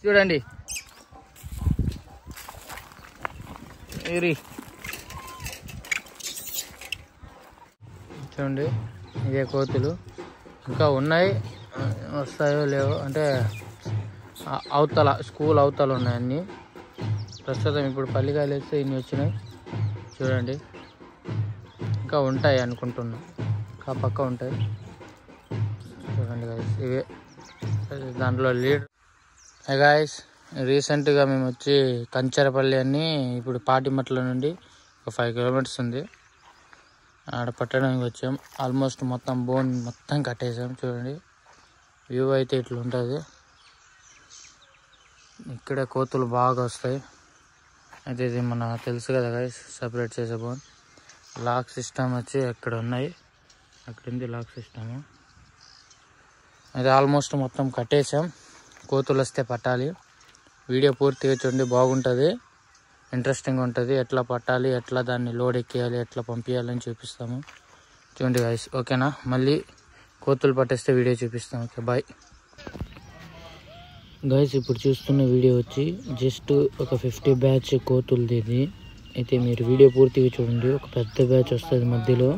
చూడండి చూడండి ఇదే కోతులు ఇంకా ఉన్నాయి, వస్తాయో లేవో అంటే అవతల స్కూల్ అవతల ఉన్నాయి అన్నీ. ప్రస్తుతం ఇప్పుడు పల్లికాయలు వేస్తే ఇన్ని వచ్చినాయి చూడండి. ఇంకా ఉంటాయి అనుకుంటున్నా, ఇంకా పక్క ఉంటాయి చూడండి గాయస్. ఇవే దాంట్లో లీడర్ గాయస్. రీసెంట్గా మేము వచ్చి కంచరపల్లి అని ఇప్పుడు పాటిమట్ల నుండి ఒక 5 కిలోమీటర్స్ ఉంది, ఆడ పట్టడానికి వచ్చాం. ఆల్మోస్ట్ మొత్తం బోన్ మొత్తం కట్టేసాం చూడండి. వ్యూ అయితే ఇట్లా ఉంటుంది. ఇక్కడ కోతులు బాగా వస్తాయి. అయితే ఇది మన తెలుసు కదా గైస్, సపరేట్ చేసే బోన్. లాక్ సిస్టమ్ వచ్చి అక్కడ ఉన్నాయి, అక్కడ ఉంది లాక్ సిస్టమ్. అది ఆల్మోస్ట్ మొత్తం కట్టేసాం. కోతులు వస్తే పట్టాలి. వీడియో పూర్తిగా చూడండి, బాగుంటుంది, ఇంట్రెస్టింగ్ ఉంటుంది. ఎట్లా పట్టాలి, ఎట్లా దాన్ని లోడ్ ఎక్కేయాలి, ఎట్లా పంపించాలని చూపిస్తాము చూడండి గైస్. ఓకేనా, మళ్ళీ కోతులు పట్టేస్తే వీడియో చూపిస్తాం. Okay bye guys. ఇప్పుడు చూస్తున్న వీడియో వచ్చి జస్ట్ ఒక 50 బ్యాచ్ కోతులది ఇది. అయితే మీరు వీడియో పూర్తిగా చూడండి, ఒక పెద్ద బ్యాచ్ వస్తుంది మధ్యలో.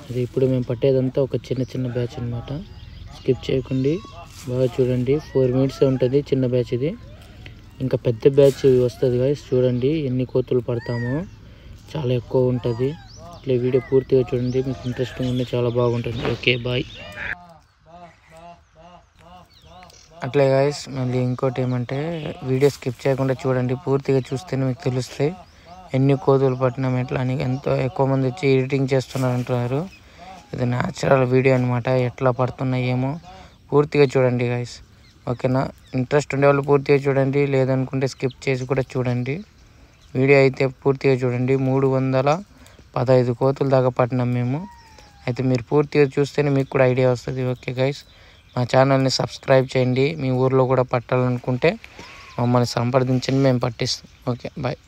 అది ఇప్పుడు మేము పట్టేదంతా ఒక చిన్న బ్యాచ్ అనమాట. స్కిప్ చేయకండి, బాగా చూడండి. 4 మినిట్స్ ఉంటుంది చిన్న బ్యాచ్ ఇది. ఇంకా పెద్ద బ్యాచ్ వస్తుంది గైస్, చూడండి ఎన్ని కోతులు పడతామో, చాలా ఎక్కువ ఉంటుంది. ఇట్లా వీడియో పూర్తిగా చూడండి, మీకు ఇంట్రెస్టింగ్ ఉంది, చాలా బాగుంటుంది. Okay bye. అట్లే గైస్, మళ్ళీ ఇంకోటి ఏమంటే వీడియో స్కిప్ చేయకుండా చూడండి, పూర్తిగా చూస్తేనే మీకు తెలుస్తాయి ఎన్ని కోతులు పట్టినాం ఎట్లా అని. ఎంతో ఎక్కువ మంది వచ్చి ఎడిటింగ్ చేస్తున్నారు అంటున్నారు. ఇది న్యాచురల్ వీడియో అనమాట, ఎట్లా పడుతున్నాయి ఏమో పూర్తిగా చూడండి గైస్. ఓకేనా, ఇంట్రెస్ట్ ఉండేవాళ్ళు పూర్తిగా చూడండి, లేదనుకుంటే స్కిప్ చేసి కూడా చూడండి. వీడియో అయితే పూర్తిగా చూడండి. 315 కోతులు దాకా పట్టినాం మేము. అయితే మీరు పూర్తిగా చూస్తేనే మీకు కూడా ఐడియా వస్తుంది. ఓకే గైస్, మా ఛానల్ని సబ్స్క్రైబ్ చేయండి. మీ ఊర్లో కూడా పట్టాలనుకుంటే మమ్మల్ని సంప్రదించండి, మేము పట్టిస్తాం. Okay bye.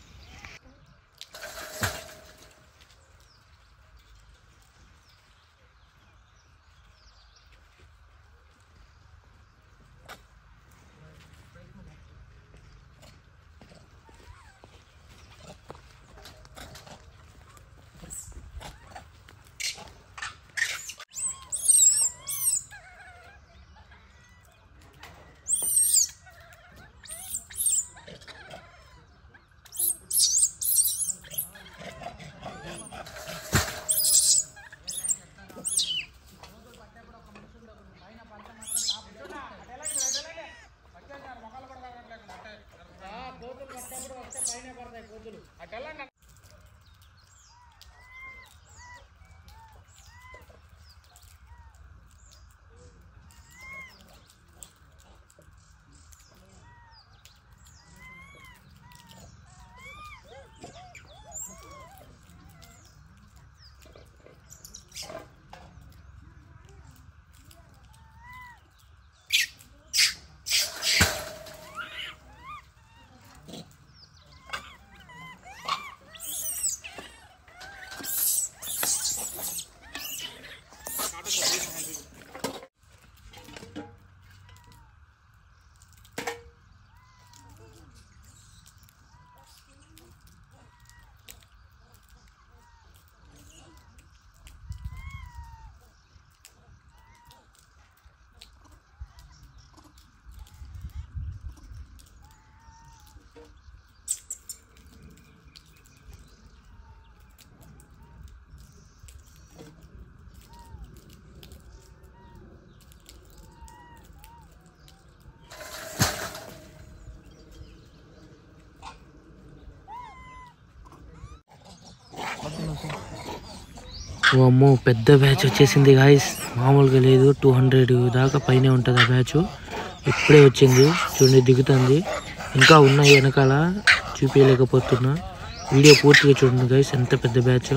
అమ్మో, పెద్ద బ్యాచ్ వచ్చేసింది గాయస్, మామూలుగా లేదు. 200 దాకా పైనే ఉంటుంది ఆ బ్యాచ్. ఇప్పుడే వచ్చింది చూడండి, దిగుతుంది. ఇంకా ఉన్నాయి వెనకాల, చూపించలేకపోతున్నా. వీడియో పూర్తిగా చూడండి గైస్, ఎంత పెద్ద బ్యాచ్.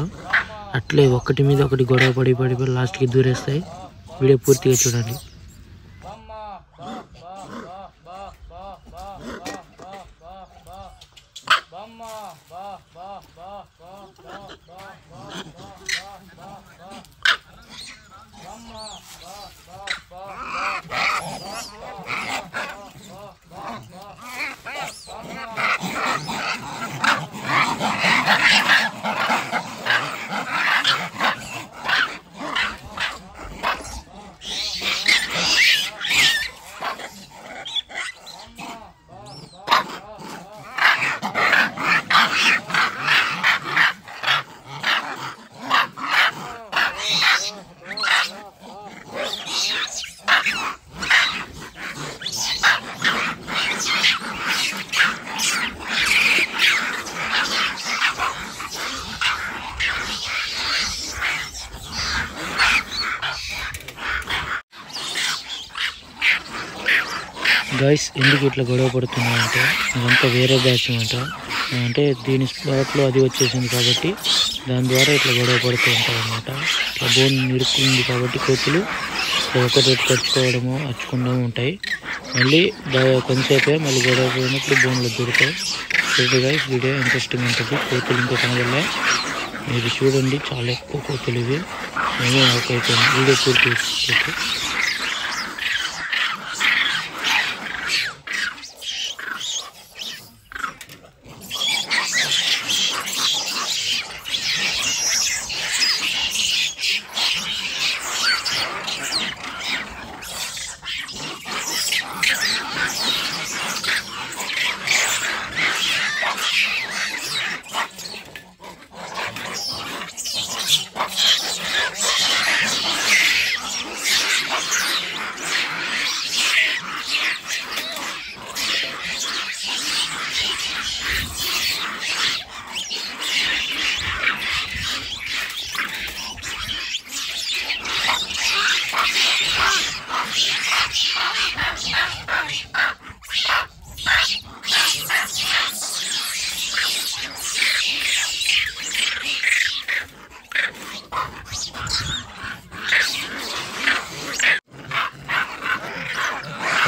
అట్లే ఒకటి మీద ఒకటి గొడవ పడి లాస్ట్కి దూరేస్తాయి. వీడియో పూర్తిగా చూడండి. గాయస్ ఎందుకు ఇట్లా గొడవ పడుతున్నాయంటే ఇదంతా వేరే బ్యాచ్ అనమాట. అంటే దీని స్పాట్లో అది వచ్చేసింది కాబట్టి దాని ద్వారా ఇట్లా గొడవ పడుతూ ఉంటాయి అన్నమాట. ఇట్లా బోన్ ఇరుక్కుంది కాబట్టి కోతులు ఇట్లా ఒకటి కరుచుకోవడము అరుచుకోవడము ఉంటాయి. మళ్ళీ కొంచెంసేపే మళ్ళీ గొడవ పోయినప్పుడు బోన్లు దొరుకుతాయి. చూడండి గాయస్, వీడియో ఇంట్రెస్టింగ్ ఉంటుంది. కోతులు ఇంకా కనబడలే, మీరు చూడండి, చాలా ఎక్కువ కోతులు ఇవి. మేము అయిపోయింది వీడియో పూర్తి.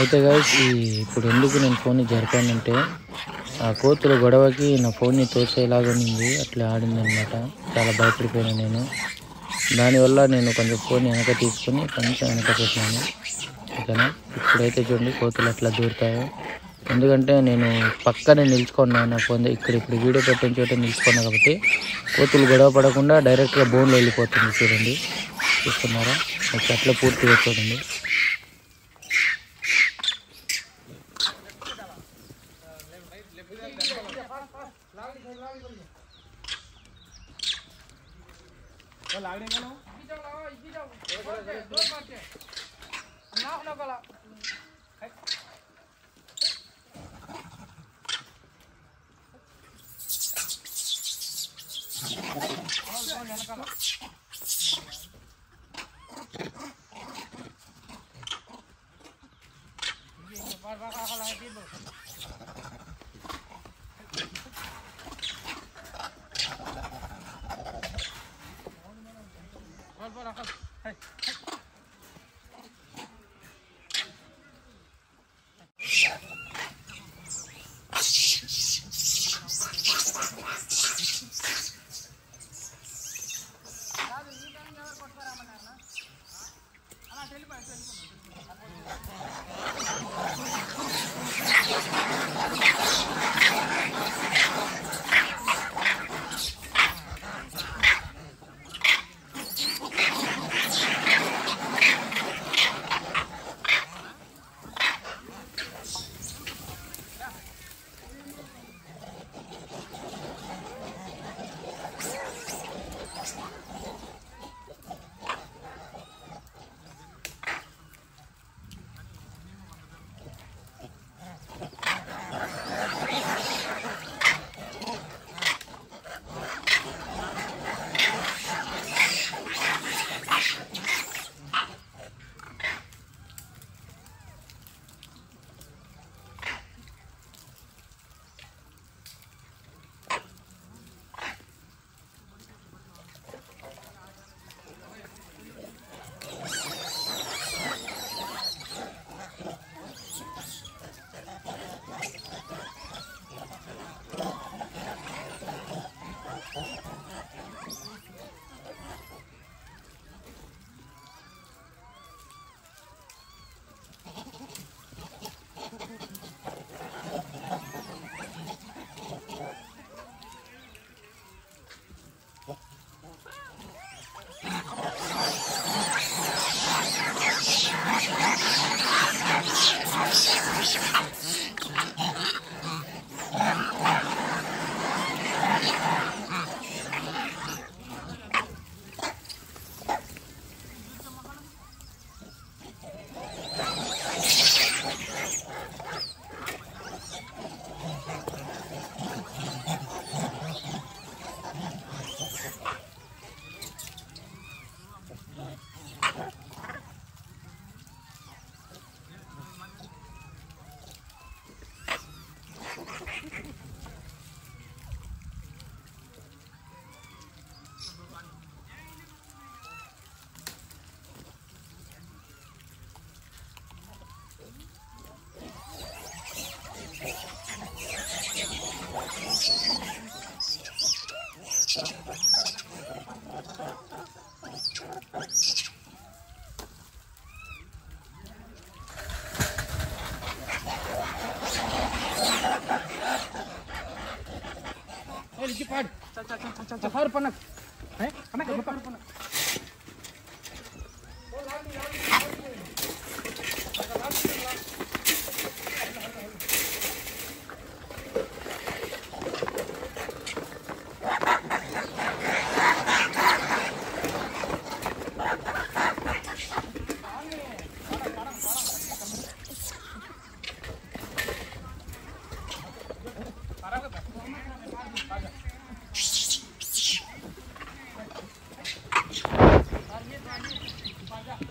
అయితే గాయస్, ఇప్పుడు ఎందుకు నేను ఫోన్ని జరిపానంటే ఆ కోతుల గొడవకి నా ఫోన్ని తోసేలాగనింది, అట్లా ఆడిందనమాట. చాలా భయపడిపోయాను నేను. దానివల్ల నేను కొంచెం ఫోన్ వెనక తీసుకుని కొంచెం వెనక పెట్టినాను. ఓకేనా, ఇప్పుడైతే చూడండి కోతులు అట్లా దూరుతాయో. ఎందుకంటే నేను పక్కనే నిలుచుకున్నాను, నా ఫోన్ ఇప్పుడు వీడియో పెట్టిన చోట నిలుచుకున్నా కాబట్టి కోతులు గొడవ పడకుండా డైరెక్ట్గా బోన్లో వెళ్ళిపోతుంది. చూడండి, చూస్తున్నారా? అట్లా పూర్తిగా చూడండి.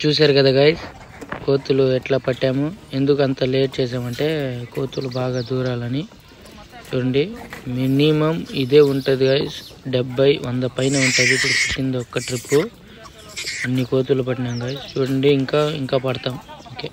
చూశారు కదా గైస్, కోతులు ఎట్లా పట్టాము. ఎందుకు అంత లేట్ చేసామంటే కోతులు బాగా దూరాలని. చూడండి, మినిమం ఇదే ఉంటుంది గైస్, 70-100 పైన ఉంటుంది. ఇప్పుడు కింద ఒక్క ట్రిప్పు అన్ని కోతులు పట్టినాం గైస్. చూడండి, ఇంకా పడతాం. ఓకే,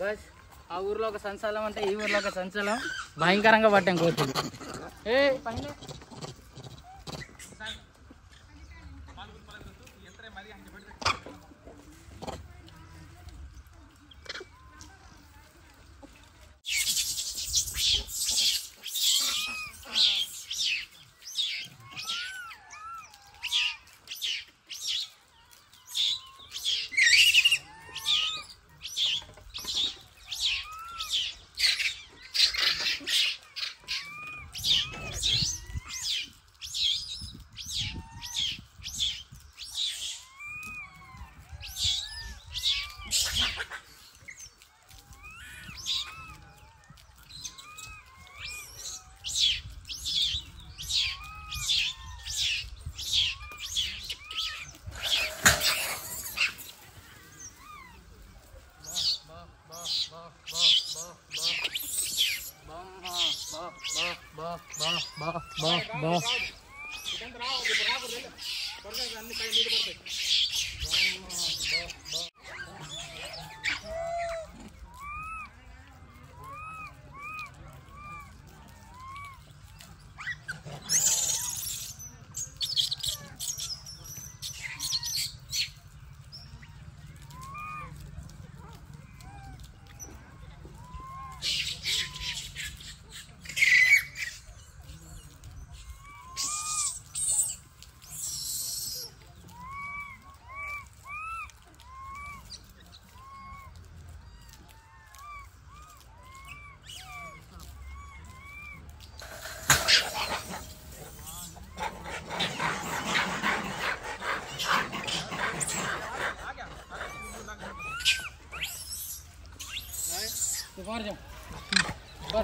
బస్ ఆ ఊర్లో ఒక సంచలనం అంటే ఈ ఊర్లో ఒక సంచలనం. భయంకరంగా పట్టాం కోతులు. పైన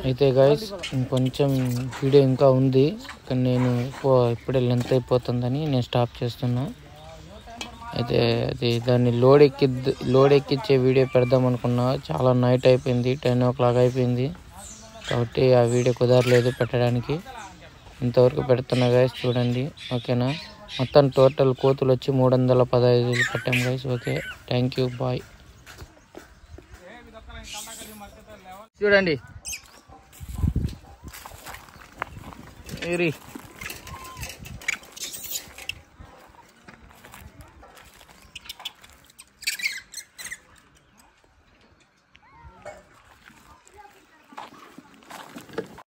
అయితే గైస్ ఇంకొంచెం వీడియో ఇంకా ఉంది, కానీ నేను ఇప్పుడే లెంత్ అయిపోతుందని నేను స్టాప్ చేస్తున్నా. అయితే అది దాన్ని లోడ్ ఎక్కించే వీడియో పెడదాం అనుకున్నా, చాలా నైట్ అయిపోయింది, 10 o'clock అయిపోయింది కాబట్టి ఆ వీడియో కుదరలేదు పెట్టడానికి. ఇంతవరకు పెడుతున్నా గైస్ చూడండి, ఓకేనా. మొత్తం టోటల్ కోతులు వచ్చి 315 పట్టాం guys. Okay, thank you, bye. చూడండి